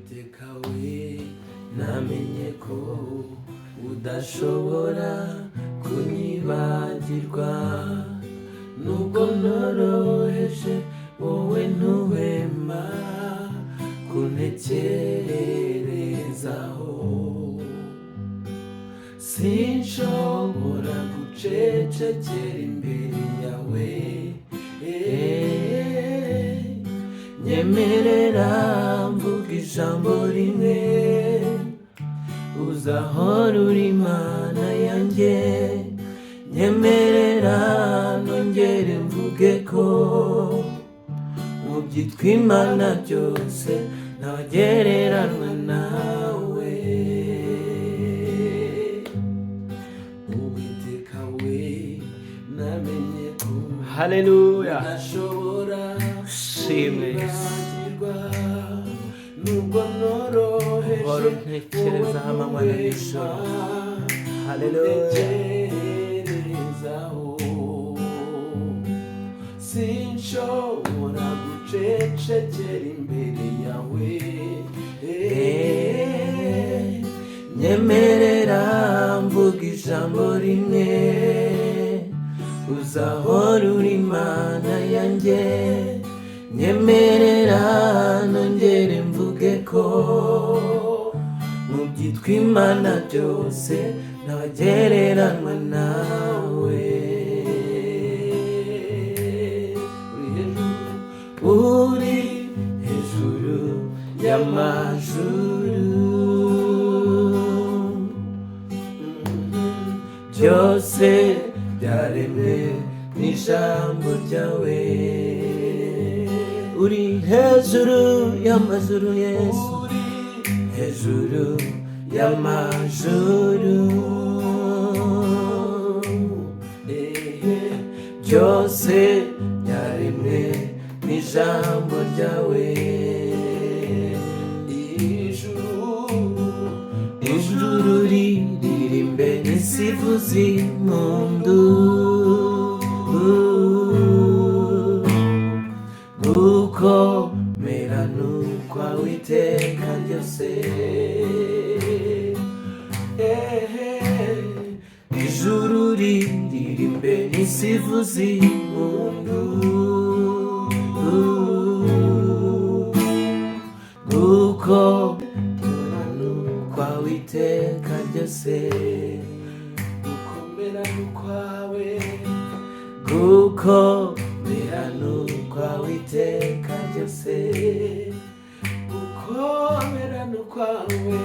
Uwiteka we namenye ko udashobora kunyibagirwa, nubwo noroheje wowe ntuhwema kuntekerezaho. Sinshobora gucecekera imbere yawe, nyemerera mvuga ijambo rimwe, uzahora uri Imana yanjye. Nyemerera nongere mvuge ko mu byitwa Imana byose ntagereranywa nawe. Uwiteka we namenye ko Haleluya. udashobora Shimwe kwibagirwa, nubwo noroheje ntekereza amanywa na nijoro. Haleluya. Sinshobora gucecekera imbere yawe, Nyemerera mvuga ijambo rimwe, uzahora uri Imana yanjye. Nyemerera nongere mvuge ko mu byitwa Imana byose ntagereranywa nawe. Uri hejuru y'amajuru, byose byaremwe n'ijambo ryawe. Uri hejuru y'amajuru Yesu, hejuru y'amajuru, byose byaremwe n'ijambo ryawe. Ijuru riririmbe n'isi ivuze impundu, gukomera n'ukwawe iteka ryose. Ijuru riririmbe n'isi ivuze impundu, gukomera n'ukwawe iteka ryose. gukomera n'ukwawe, Gukomera n'ukwawe iteka ryose. gukomera n'ukwawe,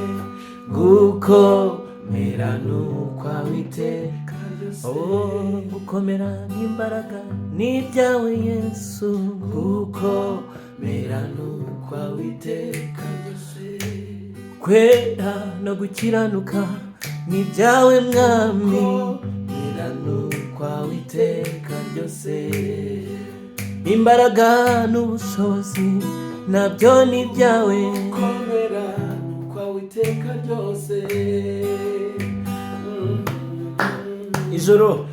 Gukomera n'ukwawe iteka. ryose. Oh, gukomera n'imbaraga ni ibyawe Yesu. Gukomera n'ukwawe iteka ryose. Kwera no gukiranuka ni ibyawe Mwami. Gukomera n'ukwawe iteka ryose. Imbaraga n'ubushobozi nabyo ni ibyawe. gukomera n'ukwawe iteka ryose. Ijuru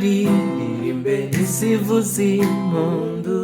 riririmbe isi ivuze impundu,